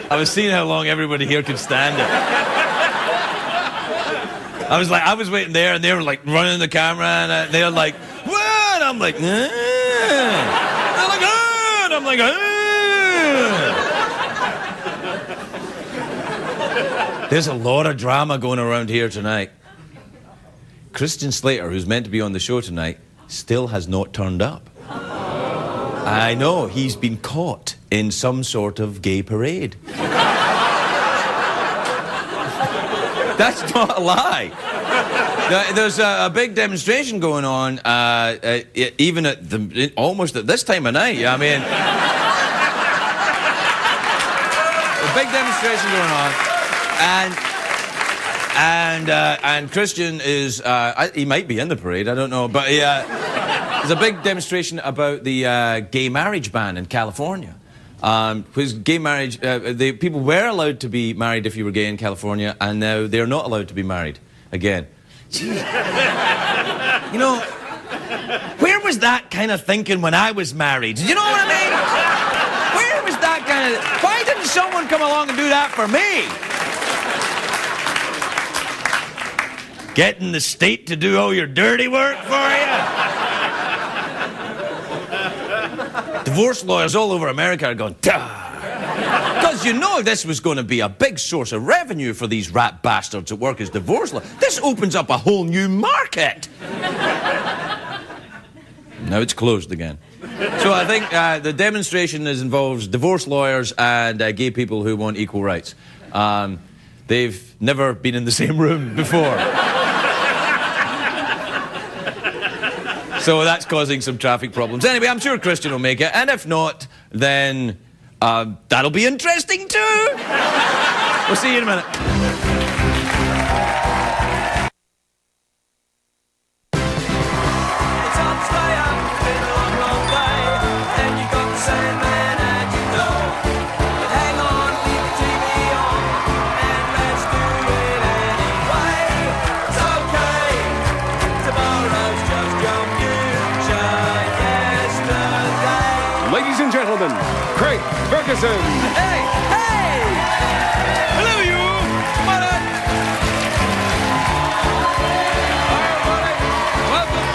I was seeing how long everybody here could stand it. I was waiting there, and they were like running the camera, and they were like, "What?" I'm like, "They're like, "Ah!" And I'm like, "Ah!" There's a lot of drama going around here tonight. Christian Slater, who's meant to be on the show tonight, still has not turned up. I know, he's been caught in some sort of gay parade. That's not a lie. There's a big demonstration going on, even at almost at this time of night. I mean, a big demonstration going on, and Christian is he might be in the parade. I don't know, but there's a big demonstration about the gay marriage ban in California. Because gay marriage, the people were allowed to be married if you were gay in California, and now they're not allowed to be married again. Jeez. You know, where was that kind of thinking when I was married? You know what I mean? Where was that kind of... Why didn't someone come along and do that for me? Getting the state to do all your dirty work for you? Divorce lawyers all over America are going, "Duh." Because you know this was going to be a big source of revenue for these rat bastards that work as divorce lawyers. This opens up a whole new market. Now it's closed again. So I think the demonstration involves divorce lawyers and gay people who want equal rights. They've never been in the same room before. So that's causing some traffic problems. Anyway, I'm sure Christian will make it, and if not, then that'll be interesting too. We'll see you in a minute. Ladies and gentlemen, Craig Ferguson. Hey! Hey! Hello, you! Come on in! Hi, everybody! Welcome!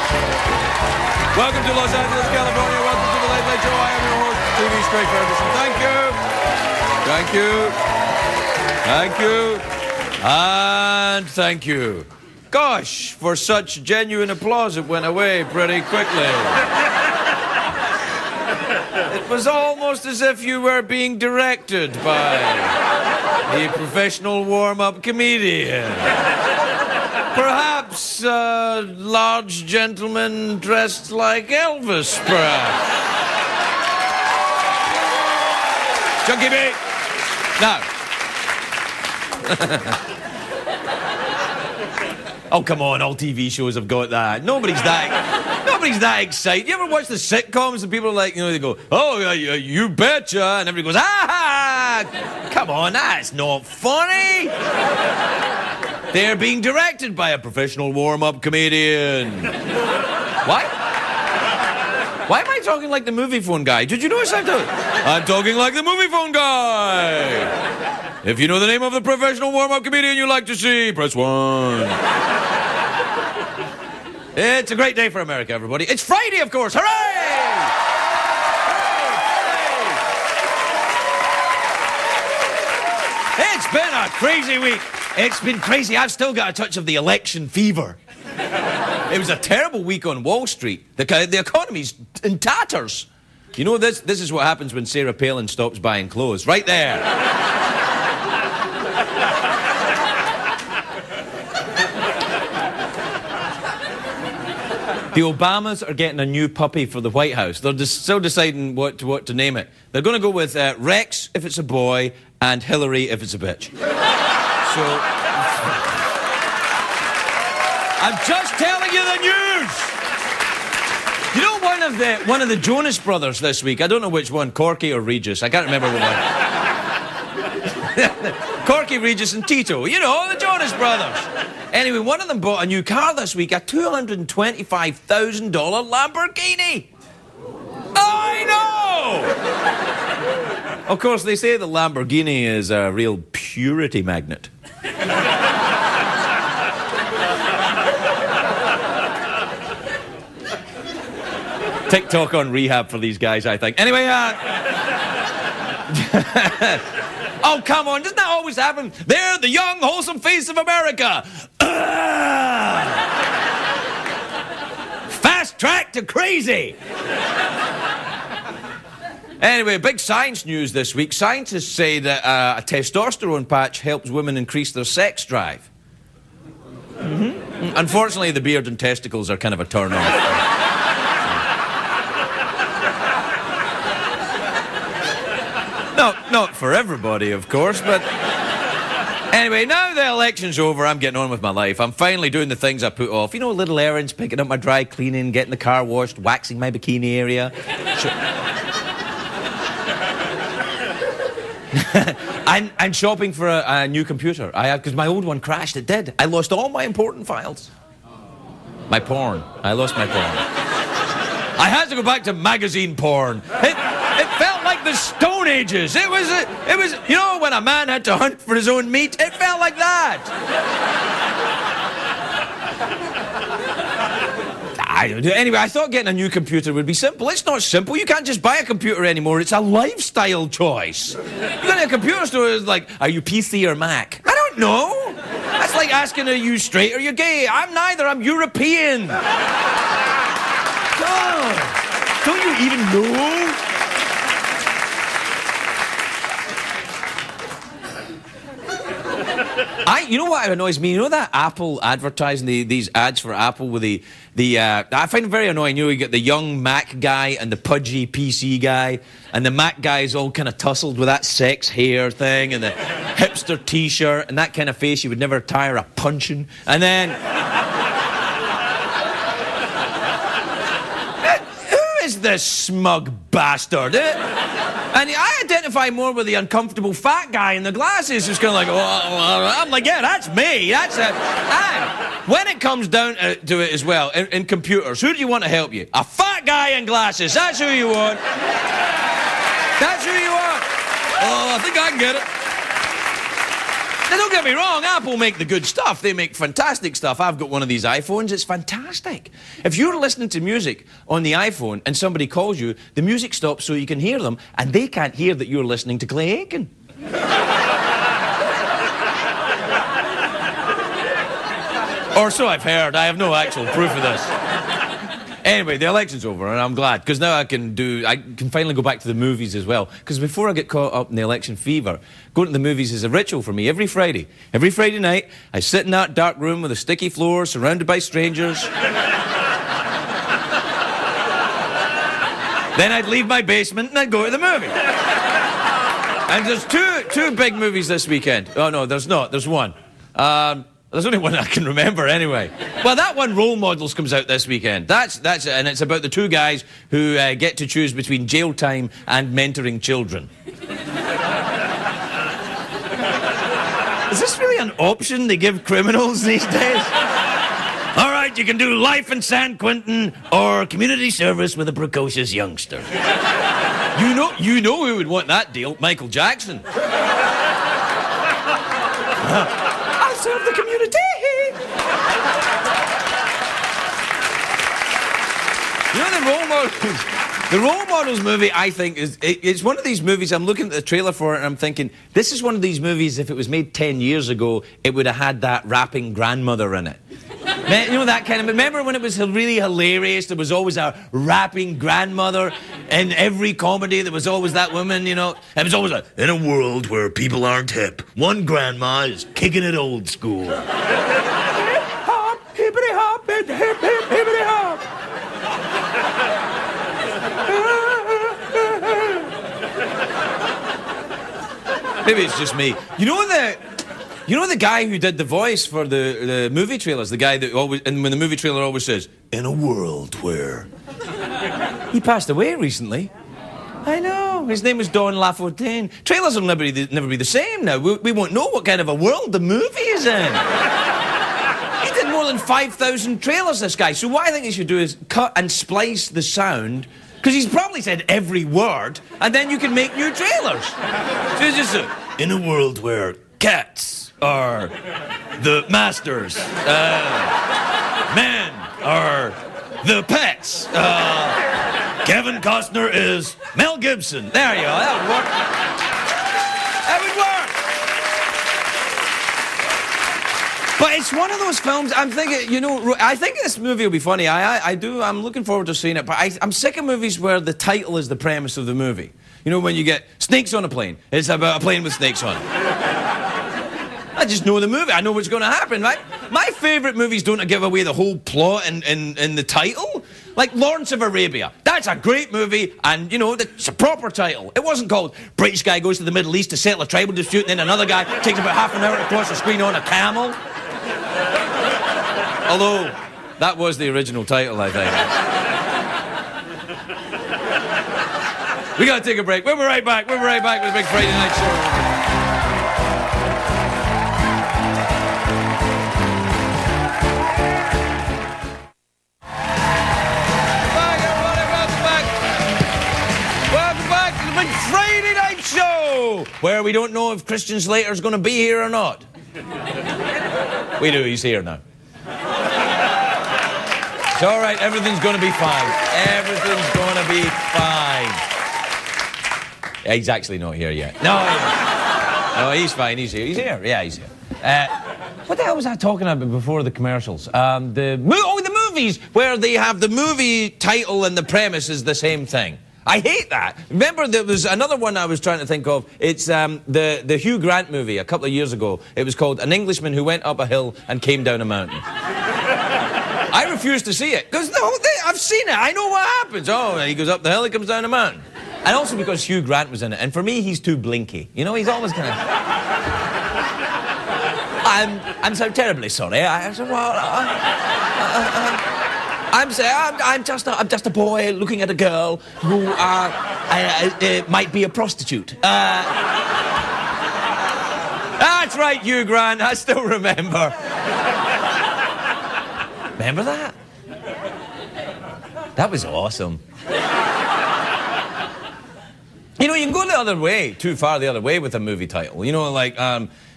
Welcome to Los Angeles, California. Welcome to the Late Late Show. I am your host, TV Craig Ferguson. Thank you! Thank you! Thank you! And thank you. Gosh, for such genuine applause, it went away pretty quickly. It was almost as if you were being directed by a professional warm-up comedian. Perhaps a large gentleman dressed like Elvis, perhaps. Chunky B! Now. Oh, come on, all TV shows have got that. Nobody's that excited. You ever watch the sitcoms and people are like, you know, they go, "Oh, you betcha," and everybody goes, "Ah!" Come on, that's not funny. They're being directed by a professional warm-up comedian. Why? Why am I talking like the movie phone guy? Did you notice I'm talking like the movie phone guy. If you know the name of the professional warm-up comedian you like to see, press 1. It's a great day for America, everybody. It's Friday, of course. Hooray! Hooray! It's been a crazy week. It's been crazy. I've still got a touch of the election fever. It was a terrible week on Wall Street. The economy's in tatters. You know, this is what happens when Sarah Palin stops buying clothes. Right there. The Obamas are getting a new puppy for the White House. They're still deciding what to name it. They're going to go with Rex if it's a boy and Hillary if it's a bitch. So, I'm just telling you the news. You know, one of the Jonas Brothers this week. I don't know which one, Corky or Regis. I can't remember what one. Corky, Regis, and Tito. You know, the Jonas Brothers. Anyway, one of them bought a new car this week, a $225,000 Lamborghini. I know! Of course, they say the Lamborghini is a real purity magnet. TikTok on rehab for these guys, I think. Anyway, oh, come on, doesn't that always happen? They're the young, wholesome face of America. Fast track to crazy. Anyway, big science news this week. Scientists say that a testosterone patch helps women increase their sex drive. Unfortunately, the beard and testicles are kind of a turn-off. No, not for everybody, of course, but... Anyway, now the election's over, I'm getting on with my life. I'm finally doing the things I put off. You know, little errands, picking up my dry cleaning, getting the car washed, waxing my bikini area. And shopping for a new computer. I have, because my old one crashed, it did. I lost all my important files. My porn. I lost my porn. I had to go back to magazine porn. It felt like the Stone Ages. It was, you know, when a man had to hunt for his own meat. It felt like that. Anyway, I thought getting a new computer would be simple. It's not simple. You can't just buy a computer anymore. It's a lifestyle choice. You go to a computer store, it's like, are you PC or Mac? I don't know. That's like asking, are you straight or you gay? I'm neither. I'm European. God, don't you even know? You know what annoys me? You know that Apple advertising, these ads for Apple with I find it very annoying. You know, you get the young Mac guy and the pudgy PC guy, and the Mac guy is all kind of tussled with that sex hair thing and the hipster T-shirt and that kind of face you would never tire a punching. And then... Who is this smug bastard? And I identify more with the uncomfortable fat guy in the glasses who's kind of like, oh, I'm like, yeah, that's me. That's it. And when it comes down to it as well, in computers, who do you want to help you? A fat guy in glasses. That's who you want. That's who you want. Oh, I think I can get it. Now, don't get me wrong, Apple make the good stuff. They make fantastic stuff. I've got one of these iPhones. It's fantastic. If you're listening to music on the iPhone and somebody calls you, the music stops so you can hear them, and they can't hear that you're listening to Clay Aiken. Or so I've heard. I have no actual proof of this. Anyway, the election's over, and I'm glad, because now I can finally go back to the movies as well. Because before I get caught up in the election fever, going to the movies is a ritual for me every Friday. Every Friday night, I sit in that dark room with a sticky floor, surrounded by strangers. Then I'd leave my basement and I'd go to the movie. And there's two big movies this weekend. Oh, no, there's not. There's one. There's only one I can remember anyway. Well, that one, Role Models, comes out this weekend. That's it, and it's about the two guys who get to choose between jail time and mentoring children. Is this really an option they give criminals these days? All right, you can do life in San Quentin or community service with a precocious youngster. You know who would want that deal? Michael Jackson. I'll serve the community. You know, the Role Models movie, I think, it's one of these movies, I'm looking at the trailer for it and I'm thinking, this is one of these movies, if it was made 10 years ago, it would have had that rapping grandmother in it. You know, that kind of... Remember when it was really hilarious? There was always a rapping grandmother in every comedy. There was always that woman, you know. It was always like, in a world where people aren't hip, one grandma is kicking it old school. Hip hop, hippity hop, hip hip hippity hop. Maybe it's just me. You know the guy who did the voice for the movie trailers, the guy that always, and when the movie trailer always says, in a world where... He passed away recently. I know. His name was Don LaFontaine. Trailers will never be the same now. We won't know what kind of a world the movie is in. He did more than 5,000 trailers, this guy. So what I think he should do is cut and splice the sound Because he's probably said every word, and then you can make new trailers. So it's just in a world where cats are the masters, men are the pets, Kevin Costner is Mel Gibson. There you go, that would work. That would work. But it's one of those films, I'm thinking, you know, I think this movie will be funny. I'm looking forward to seeing it, but I'm sick of movies where the title is the premise of the movie. You know, when you get Snakes on a Plane, it's about a plane with snakes on it. I just know the movie, I know what's going to happen, right? My favourite movies don't give away the whole plot in the title. Like Lawrence of Arabia. That's a great movie, and, you know, it's a proper title. It wasn't called British guy goes to the Middle East to settle a tribal dispute, and then another guy takes about half an hour to cross the screen on a camel. Although, that was the original title, I think. We gotta take a break. We'll be right back. We'll be right back with the big Friday night show. Friday night show, where we don't know if Christian Slater's going to be here or not. We do, he's here now. It's all right, everything's going to be fine. Everything's going to be fine. He's actually not here yet. No, he's fine, he's here. He's here, yeah, he's here. What the hell was I talking about before the commercials? The movies, where they have the movie title and the premise is the same thing. I hate that. Remember, there was another one I was trying to think of. It's the Hugh Grant movie a couple of years ago. It was called An Englishman Who Went Up a Hill and Came Down a Mountain. I refuse to see it, because the whole thing, I've seen it. I know what happens. Oh, he goes up the hill, he comes down a mountain. And also because Hugh Grant was in it. And for me, he's too blinky. You know, he's always kind of... I'm so terribly sorry. I said, well... I'm just a boy looking at a girl who might be a prostitute. That's right, Hugh Grant. I still remember. Remember that? That was awesome. You know, you can go the other way, too far the other way with a movie title. You know, like,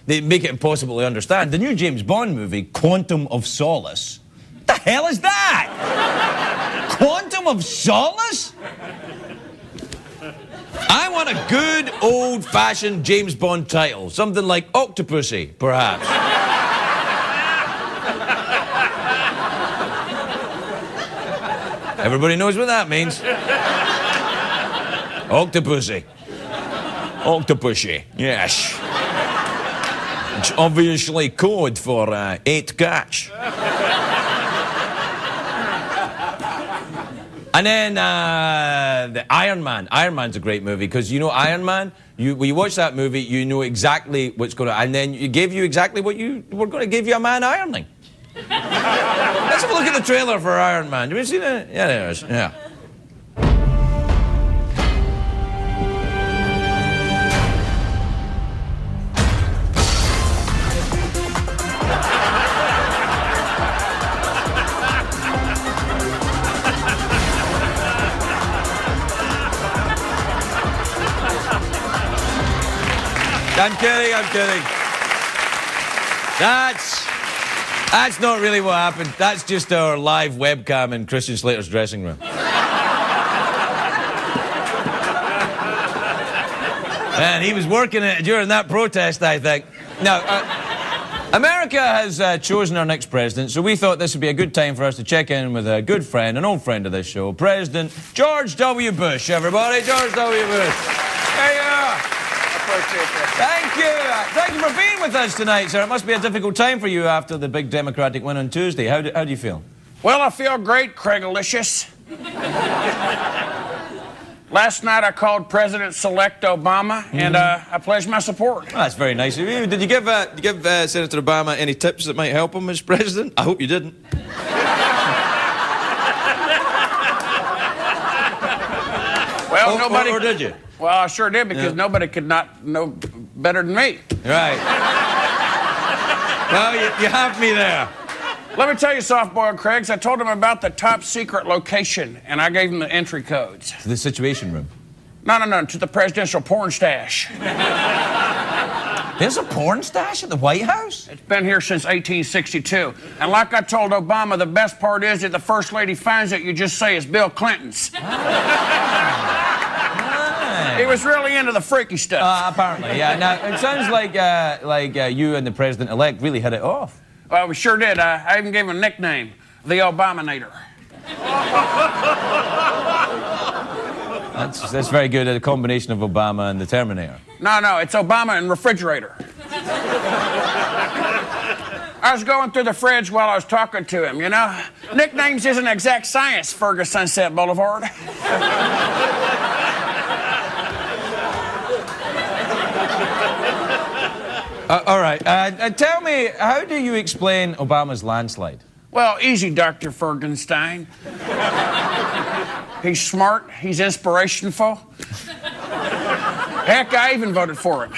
they make it impossible to understand. The new James Bond movie, Quantum of Solace. What the hell is that? Quantum of Solace? I want a good, old-fashioned James Bond title. Something like Octopussy, perhaps. Everybody knows what that means. Octopussy. Octopussy, yes. It's obviously code for 8 cats. And then the Iron Man. Iron Man's a great movie, because, you know, Iron Man, when you watch that movie, you know exactly what's going to... And then it gave you exactly what you were going to give you a man ironing. Let's have a look at the trailer for Iron Man. Have you seen it? Yeah, there it is. Yeah. I'm kidding, I'm kidding. That's not really what happened. That's just our live webcam in Christian Slater's dressing room. And he was working it during that protest, I think. Now, America has chosen our next president, so we thought this would be a good time for us to check in with a good friend, an old friend of this show, President George W. Bush, everybody. George W. Bush. There you are. Thank you. Thank you for being with us tonight, sir. It must be a difficult time for you after the big Democratic win on Tuesday. How do you feel? Well, I feel great, Craigalicious. Last night I called President-elect Obama, and I pledged my support. Oh, that's very nice of you. Did you give Senator Obama any tips that might help him as president? I hope you didn't. Well, nobody... Or did you? Well, I sure did, because nobody could not know better than me. Right. Well, you have me there. Let me tell you, soft-boiled Craigs, I told him about the top secret location, and I gave him the entry codes. The Situation Room. No, to the presidential porn stash. There's a porn stash at the White House? It's been here since 1862. And like I told Obama, the best part is that the First Lady finds it, you just say it's Bill Clinton's. He was really into the freaky stuff. Apparently, yeah. Now, it sounds like you and the president-elect really hit it off. Well, we sure did. I even gave him a nickname, the Obamaminator. That's very good, a combination of Obama and the Terminator. No, it's Obama and refrigerator. I was going through the fridge while I was talking to him, you know? Nicknames isn't exact science, Ferguson Sunset Boulevard. All right. Tell me, how do you explain Obama's landslide? Well, easy, Dr. Fergenstein. He's smart. He's inspirational. Heck, I even voted for him.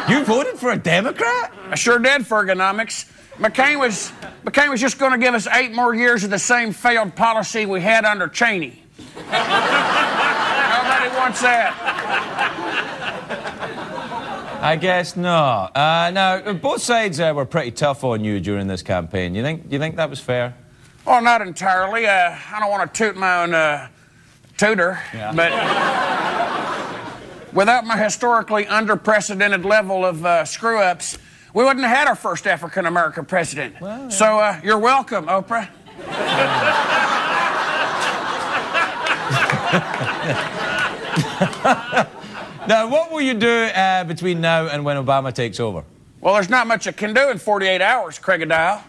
You voted for a Democrat? I sure did, Fergonomics. McCain was just going to give us 8 more years of the same failed policy we had under Cheney. Nobody wants that. I guess not. Now, both sides were pretty tough on you during this campaign. You think that was fair? Well, not entirely. I don't want to toot my own tutor, yeah. But without my historically unprecedented level of screw-ups, we wouldn't have had our first African-American president. Well, yeah. So you're welcome, Oprah. Now, what will you do between now and when Obama takes over? Well, there's not much I can do in 48 hours, Craigadile.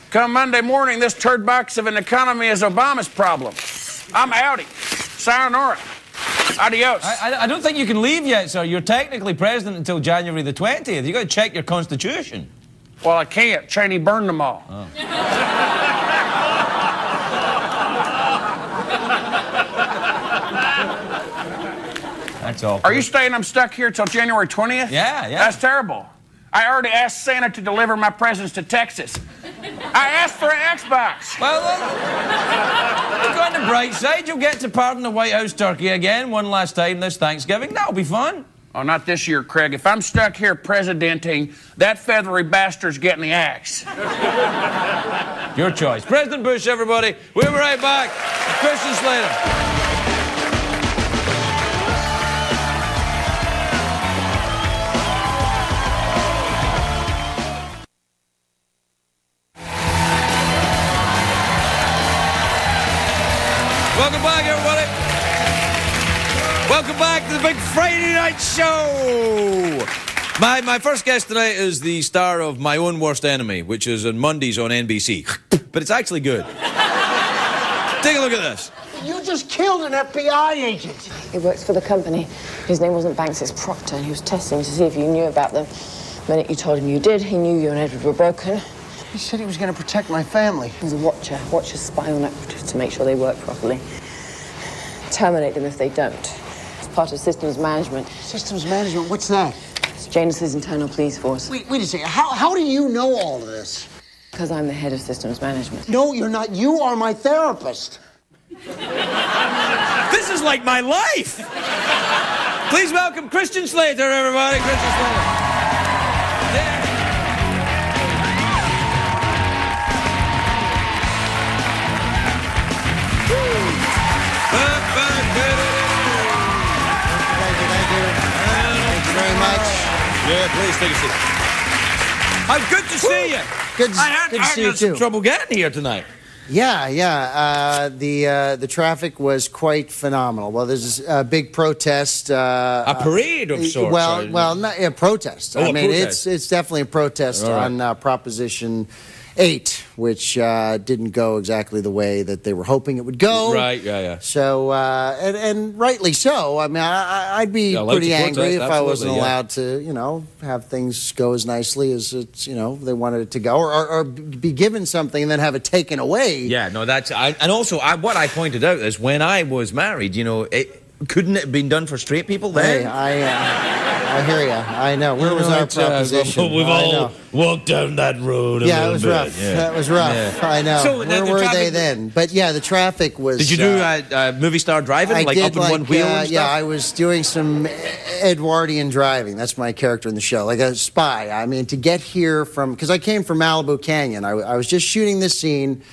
Come Monday morning, this turd box of an economy is Obama's problem. I'm outie. Sayonara. Adios. I don't think you can leave yet, sir. You're technically president until January the 20th. You've got to check your constitution. Well, I can't. Cheney burned them all. Oh. That's all. Are you saying I'm stuck here till January 20th? Yeah. That's terrible. I already asked Santa to deliver my presents to Texas. I asked for an Xbox. Well, look on the bright side. You'll get to pardon the White House turkey again one last time this Thanksgiving. That'll be fun. Oh, not this year, Craig. If I'm stuck here presidenting, that feathery bastard's getting the axe. Your choice. President Bush, everybody. We'll be right back. Christian Slater. Welcome back, everybody. Welcome back to the big Friday night show. My first guest tonight is the star of My Own Worst Enemy, which is on Mondays on NBC. But it's actually good. Take a look at this. You just killed an FBI agent. He works for the company. His name wasn't Banks, it's Proctor. He was testing to see if you knew about them. The minute you told him you did, he knew you and Edward were broken. He said he was going to protect my family. He's a watcher. Watchers spy on operatives to make sure they work properly. Terminate them if they don't. It's part of systems management. Systems management? What's that? It's Janus's internal police force. Wait a second. How do you know all of this? Because I'm the head of systems management. No, you're not. You are my therapist. This is like my life. Please welcome Christian Slater, everybody. Christian Slater. Yeah. Thank you very much. Yeah, please take a seat. How good to see you. Good to see you I had some too. trouble getting here tonight. Yeah. The traffic was quite phenomenal. Well, there's a big protest. A parade of sorts. Not a protest. Oh, I mean, protest. it's definitely a protest on Proposition 8, which didn't go exactly the way that they were hoping it would go. Right, yeah. So, and rightly so. I mean, I'd be pretty angry if I wasn't allowed to, have things go as nicely as it's, they wanted it to go, or be given something and then have it taken away. Yeah, no, and also what I pointed out is when I was married, couldn't it have been done for straight people then? Hey, I I hear you. I know. Where was our proposition? We've all walked down that road. Yeah, it was rough. Yeah. That was rough. Yeah. I know. So where were they then? But yeah, the traffic was. Did you do movie star driving, like up in one wheel and stuff? Yeah, I was doing some Edwardian driving. That's my character in the show, like a spy. I mean, to get here because I came from Malibu Canyon. I was just shooting this scene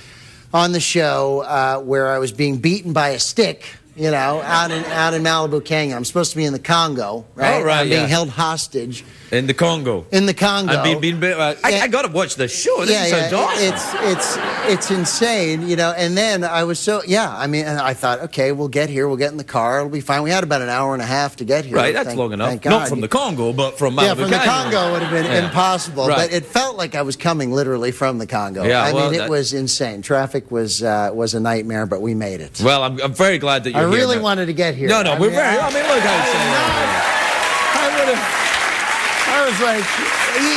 on the show where I was being beaten by a stick. You know, out in Malibu Canyon. I'm supposed to be in the Congo, right? Oh, right, I'm being held hostage. In the Congo. In the Congo. I got to watch this show. This is awesome. It's insane, you know. And then I was I mean, and I thought, okay, we'll get here. We'll get in the car. It'll be fine. We had about an hour and a half to get here. Right, that's long enough. Not from the Congo, but from Malibu Canyon. Yeah, from the Congo would have been impossible. Right. But it felt like I was coming literally from the Congo. Yeah, I mean, it was insane. Traffic was a nightmare, but we made it. Well, I'm very glad that you're here. I really wanted to get here. No, we're very. I mean, look I was like,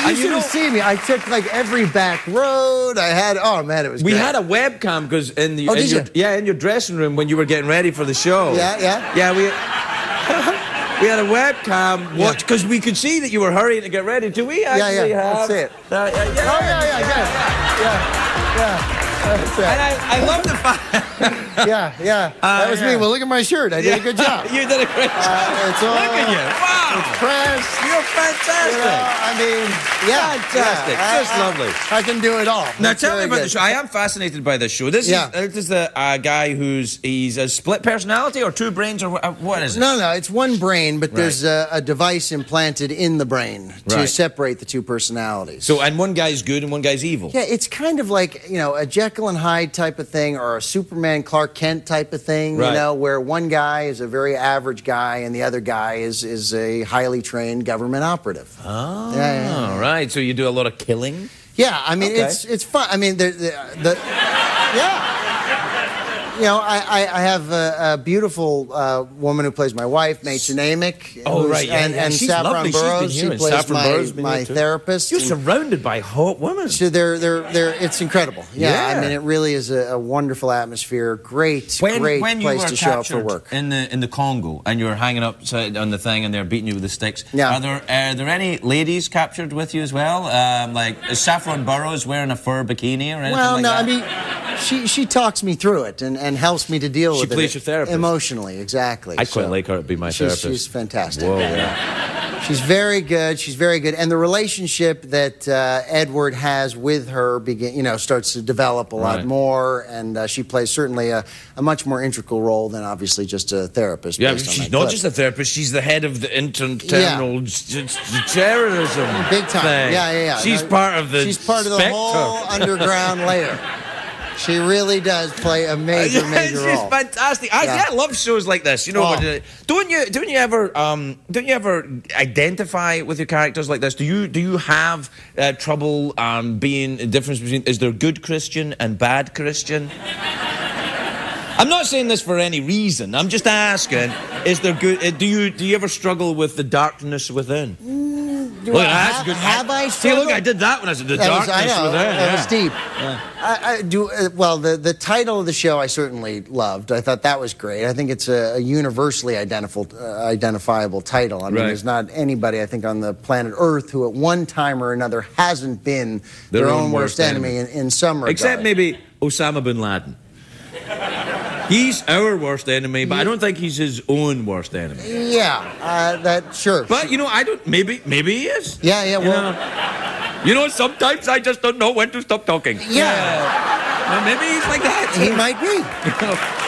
you should have seen me. I took like every back road. I had. Oh man, it was. We great. had a webcam because in your dressing room when you were getting ready for the show. Yeah. We had a webcam because we could see that you were hurrying to get ready. Do we actually have? That's it. Yeah. That's it. And I love the fact. That was me. Well, look at my shirt. I did a good job. You did a great job. Look at you. Wow. It's pressed. You're fantastic. You know, I mean, fantastic. Just lovely. I can do it all. Now, tell me about the show. I am fascinated by this show. This is the guy he's a split personality or two brains or what is it? No, it's one brain, but there's a device implanted in the brain to separate the two personalities. So, and one guy's good and one guy's evil. Yeah, it's kind of like, you know, a Jekyll and Hyde type of thing or a Superman Clark Kent type of thing, you know, where one guy is a very average guy and the other guy is a highly trained government operative. Oh, right. So you do a lot of killing? Yeah, I mean, it's fun. I mean, you know, I have a beautiful woman who plays my wife, Mädchen Amick. Oh, right. And she's Saffron lovely. Burrows. She plays my therapist. You're surrounded by hot women. So it's incredible. Yeah, I mean, it really is a wonderful atmosphere. Great place to show up for work. In the Congo, and you're hanging up on the thing, and they're beating you with the sticks. Yeah. Are there any ladies captured with you as well? Like, is Saffron Burrows wearing a fur bikini or anything like that? I mean, she talks me through it and helps me to deal with it. She plays your therapist. Emotionally, exactly. I'd quite like her to be my therapist. She's fantastic. Whoa, yeah. She's very good. She's very good. And the relationship that Edward has with her starts to develop a lot more. And she plays certainly a much more integral role than obviously just a therapist. Yeah, she's not just a therapist. She's the head of the internal terrorism. Big time. Thing. Yeah. She's part of the the whole underground layer. She really does play a major role. She's fantastic. I love shows like this. You know, don't you ever identify with your characters like this? Do you have trouble being the difference between is there good Christian and bad Christian? I'm not saying this for any reason. I'm just asking: is there good? Do you ever struggle with the darkness within? That's good. Have I struggled? See, look, I did that when I said the darkness within. That was deep. Yeah. I do. Well, the title of the show I certainly loved. I thought that was great. I think it's a universally identifiable title. I mean, there's not anybody, I think, on the planet Earth who at one time or another hasn't been their own worst enemy in some regard. Except maybe Osama bin Laden. He's our worst enemy, but I don't think he's his own worst enemy. Yeah, sure. But, you know, I don't... Maybe he is. Yeah, well... You know, sometimes I just don't know when to stop talking. Yeah. Maybe he's like that. He might be.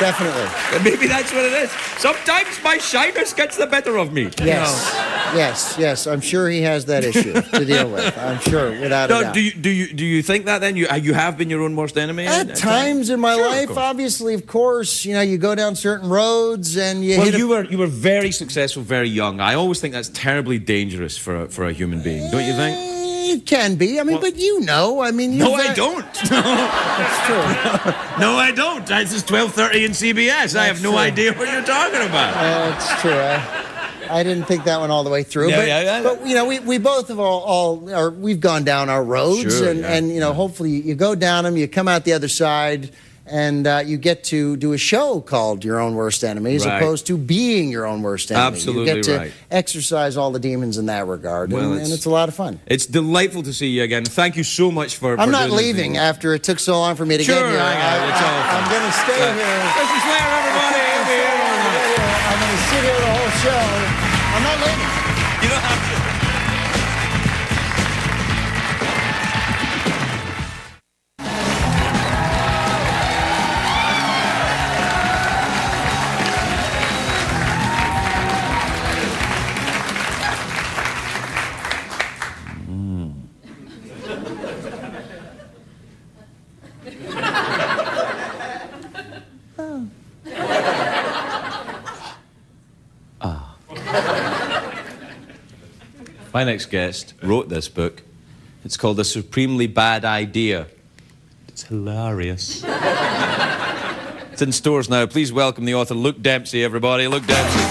Definitely. Maybe that's what it is. Sometimes my shyness gets the better of me. Yes. I'm sure he has that issue to deal with. I'm sure, without a doubt. Do you think that then? You have been your own worst enemy? At times in my life, obviously, of course. You know, you go down certain roads and you hit you were very successful, very young. I always think that's terribly dangerous for a human being. Don't you think? It can be. I mean, but you know. I mean, no, I don't. That's true. No, I don't. This is 12:30 in CBS. I have no idea what you're talking about. That's true. I didn't think that one all the way through. But you know, we both have we've gone down our roads, and you know, hopefully you go down them, you come out the other side. And you get to do a show called Your Own Worst Enemy, as opposed to being your own worst enemy. Absolutely you get to exercise all the demons in that regard, and it's a lot of fun. It's delightful to see you again. Thank you so much for I'm not leaving after it took so long for me to get here. I'm going to stay here. This is Slater, everybody. I'm going to sit here the whole show. I'm not leaving. You don't have to. My next guest wrote this book. It's called A Supremely Bad Idea. It's hilarious. It's in stores now. Please welcome the author, Luke Dempsey, everybody. Luke Dempsey.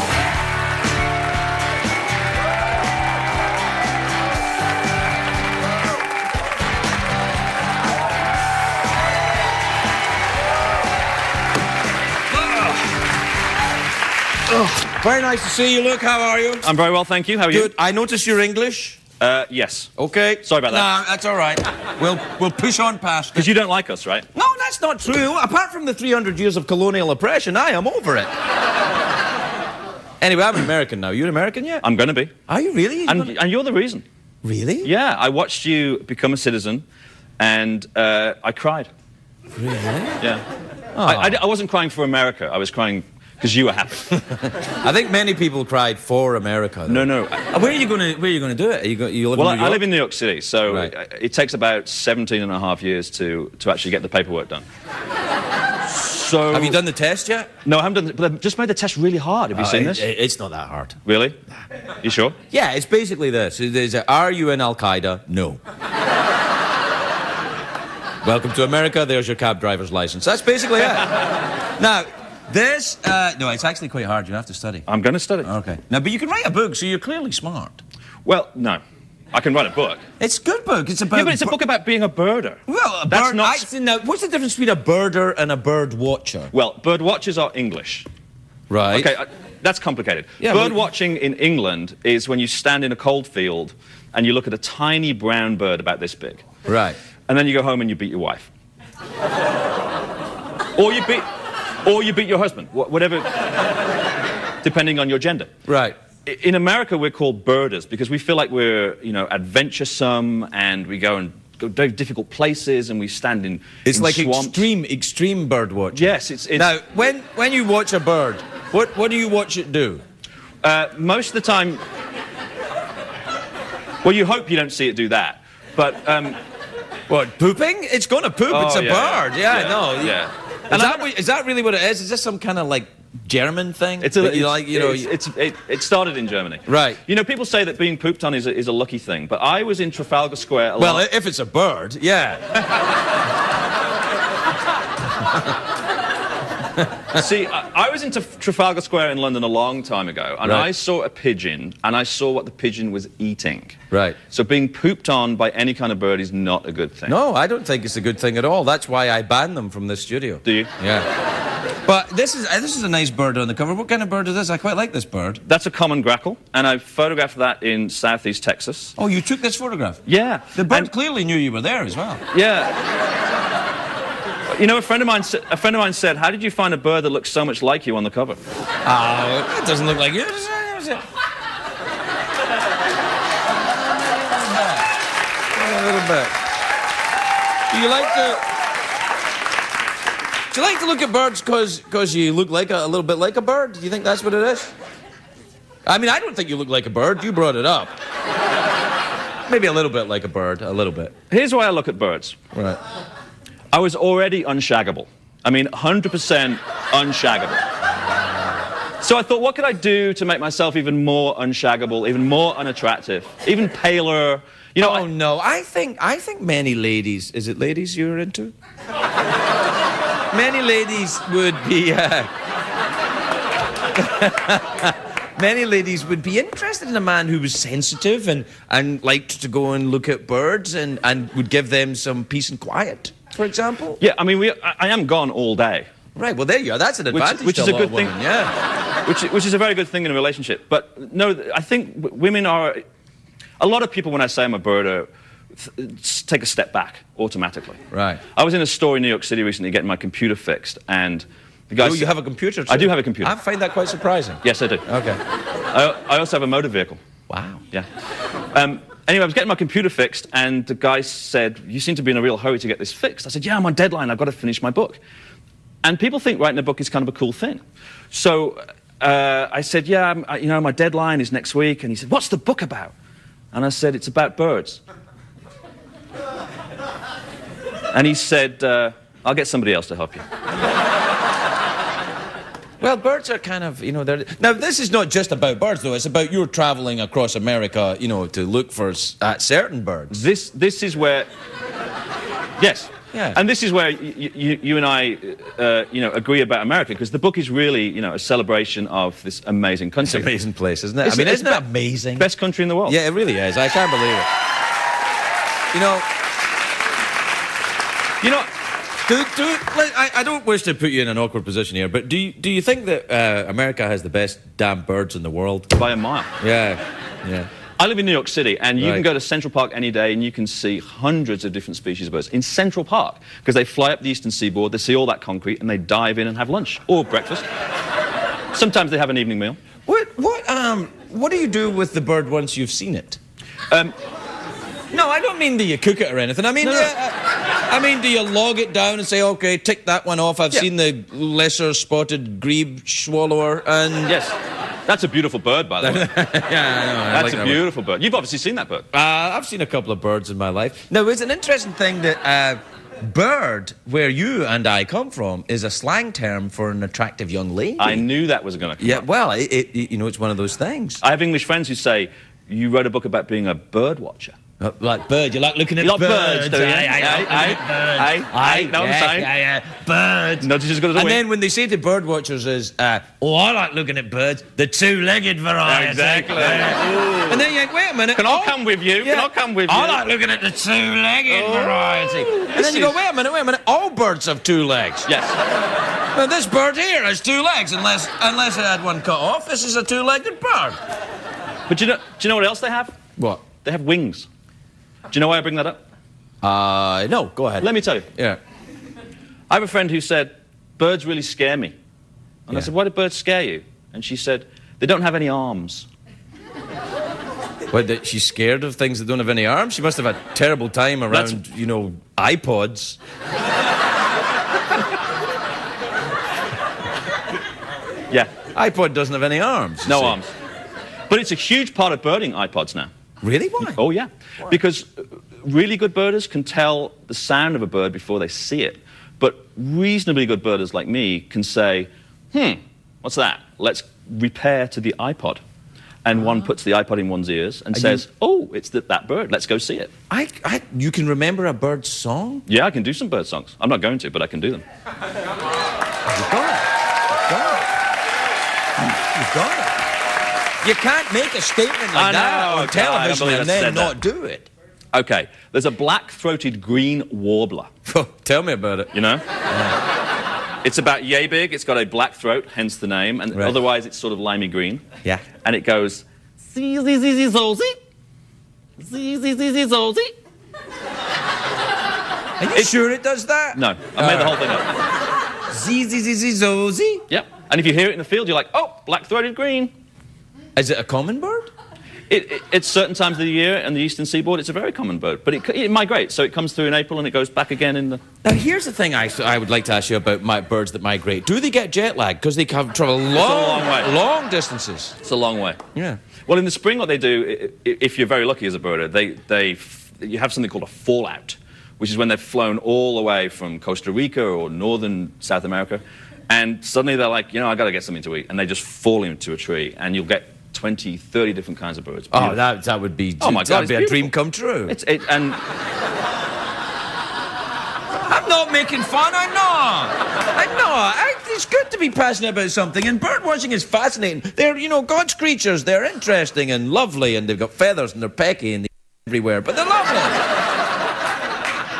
Very nice to see you, Luke. How are you? I'm very well, thank you. How are you? Good. I notice you're English. Yes. Okay. Sorry about that. No, that's all right. We'll push on past it. Because you don't like us, right? No, that's not true. Apart from the 300 years of colonial oppression, I am over it. Anyway, I'm an American now. You an American yet? I'm going to be. Are you really? And you're the reason. Really? Yeah, I watched you become a citizen, and I cried. Really? Yeah. Oh. I wasn't crying for America. I was crying because you were happy. I think many people cried for America, though. No. Where are you going to do it? You live in New York? I live in New York City, so right. It takes about 17 and a half years to actually get the paperwork done. So have you done the test yet? No, I haven't done it, but I've just made the test really hard. Have you seen this? It's not that hard. Really? You sure? Yeah, it's basically this. Are you in Al-Qaeda? No. Welcome to America. There's your cab driver's license. That's basically it. Now, this... no, it's actually quite hard. You have to study. I'm going to study. Okay. Now, but you can write a book, so you're clearly smart. Well, no. I can write a book. It's a good book. It's about... Yeah, but it's a book about being a birder. Well, a That's bird... not... Now, what's the difference between a birder and a bird watcher? Well, bird watchers are English. Right. Okay, that's complicated. Yeah, bird watching in England is when you stand in a cold field and you look at a tiny brown bird about this big. Right. And then you go home and you beat your wife. or you beat your husband, whatever, depending on your gender. Right. In America, we're called birders because we feel like we're, adventuresome, and we go and go to difficult places, and we stand in It's like swamps. extreme bird watching. Yes, it's... Now, when you watch a bird, what do you watch it do? Most of the time... Well, you hope you don't see it do that, but... What, pooping? It's going to poop. It's a bird. Yeah, I know. Yeah. Is that really what it is? Is this some kind of, like, German thing? It started in Germany. Right. People say that being pooped on is a lucky thing, but I was in Trafalgar Square Well, if it's a bird, yeah. See, I was into Trafalgar Square in London a long time ago, and I saw a pigeon, and I saw what the pigeon was eating. Right. So being pooped on by any kind of bird is not a good thing. No, I don't think it's a good thing at all. That's why I banned them from this studio. Do you? Yeah. But this is a nice bird on the cover. What kind of bird is this? I quite like this bird. That's a common grackle, and I photographed that in southeast Texas. Oh, you took this photograph? Yeah. The bird clearly knew you were there as well. Yeah. A friend of mine said, "How did you find a bird that looks so much like you on the cover?" Oh, it doesn't look like you. A little bit. Do you like to look at birds because you look like a little bit like a bird? Do you think that's what it is? I mean, I don't think you look like a bird. You brought it up. Maybe a little bit like a bird, a little bit. Here's why I look at birds. Right. I was already unshaggable. I mean, 100% unshaggable. So I thought, what could I do to make myself even more unshaggable, even more unattractive, even paler? No, I think many ladies, is it ladies you're into? Many ladies would be, many ladies would be interested in a man who was sensitive and liked to go and look at birds and would give them some peace and quiet. for example? Yeah, I mean, I am gone all day. Right, well, there you are. That's an advantage which to is a a lot good of thing. women, yeah. Which is a very good thing in a relationship. But no, I think women are... A lot of people, when I say I'm a birder, take a step back automatically. Right. I was in a store in New York City recently getting my computer fixed, and the guy... Oh, you have a computer too? I do have a computer. I find that quite surprising. Yes, I do. Okay. I also have a motor vehicle. Wow. Yeah. Anyway, I was getting my computer fixed, and the guy said, "You seem to be in a real hurry to get this fixed." I said, "Yeah, I'm on deadline. I've got to finish my book." And people think writing a book is kind of a cool thing. So I said, "Yeah, my deadline is next week." And he said, "What's the book about?" And I said, "It's about birds." And he said, "I'll get somebody else to help you." Well, birds are kind of, they're... Now, this is not just about birds, though. It's about you travelling across America, to look for at certain birds. This is where... Yes. Yeah. And this is where you and I, agree about America, because the book is really, a celebration of this amazing country. It's an amazing place, isn't it? Isn't it amazing? Best country in the world. Yeah, it really is. I can't believe it. I don't wish to put you in an awkward position here, but do you think that America has the best damn birds in the world? By a mile. Yeah. I live in New York City, and you Right. can go to Central Park any day, and you can see hundreds of different species of birds in Central Park, because they fly up the eastern seaboard, they see all that concrete, and they dive in and have lunch or breakfast. Sometimes they have an evening meal. What do you do with the bird once you've seen it? No, I don't mean do you cook it or anything. I mean, I mean, do you log it down and say, okay, tick that one off? I've seen the lesser spotted grebe swallower, and Yes. That's a beautiful bird, by the way. yeah, I know. That's a beautiful bird. You've obviously seen that bird. I've seen a couple of birds in my life. Now, it's an interesting thing that bird, where you and I come from, is a slang term for an attractive young lady. I knew that was going to come Yeah, up. well, it's one of those things. I have English friends who say, you wrote a book about being a bird watcher. Like bird, you like looking at You like birds, birds, do you? Aye, know what I'm saying? Yeah, birds. Not just as good as a And wink. then when they say to bird watchers is, I like looking at birds, the two-legged variety. Exactly. And then you think, wait a minute. Can I come with you? Can I come with you? I like looking at the two-legged variety. And then you go, wait a minute. All birds have two legs. Yes. Now, this bird here has two legs, unless I had one cut off. This is a two-legged bird. But do you know what else they have? What? They have wings. Do you know why I bring that up? No, go ahead. Let me tell you. Yeah. I have a friend who said, birds really scare me. And I said, why do birds scare you? And she said, they don't have any arms. What, she's scared of things that don't have any arms? She must have had a terrible time around, iPods. Yeah. iPod doesn't have any arms. you No see. arms. But it's a huge part of birding, iPods now. Really? Why? Oh, yeah. Because really good birders can tell the sound of a bird before they see it. But reasonably good birders like me can say, what's that? Let's repair to the iPod. And one puts the iPod in one's ears and says, oh, it's that bird. Let's go see it. You can remember a bird's song? Yeah, I can do some bird songs. I'm not going to, but I can do them. You've got it. You can't make a statement like that on television and then not do it. Okay, there's a black-throated green warbler. Tell me about it. You know? It's about yay big. It's got a black throat, hence the name. And otherwise, it's sort of limey green. Yeah. And it goes... Zee-zee-zee-zee-zolzy. Zee-zee-zee-zee-zolzy. Are you sure it does that? No, I made the whole thing up. Zee-zee-zee-zee-zozy? Yep. And if you hear it in the field, you're like, oh, black-throated green. Is it a common bird? It's certain times of the year and the eastern seaboard, it's a very common bird. But it migrates, so it comes through in April and it goes back again in the... Now, here's the thing I would like to ask you about birds that migrate. Do they get jet lag? Because they can travel long distances. It's a long way. Yeah. Well, in the spring, what they do, if you're very lucky as a birder, you have something called a fallout, which is when they've flown all the way from Costa Rica or northern South America, and suddenly they're like, I got to get something to eat, and they just fall into a tree, and you'll get 20, 30 different kinds of birds. Oh, that would be... Oh, my God, that'd be a dream come true. And I'm not making fun, I'm not. It's good to be passionate about something, and bird watching is fascinating. They're, God's creatures. They're interesting and lovely, and they've got feathers, and they're pecky, and they're everywhere, but they're lovely.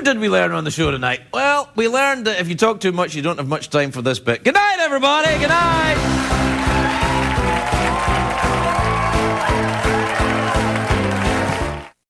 What did we learn on the show tonight? Well, we learned that if you talk too much, you don't have much time for this bit. Good night, everybody. Good night.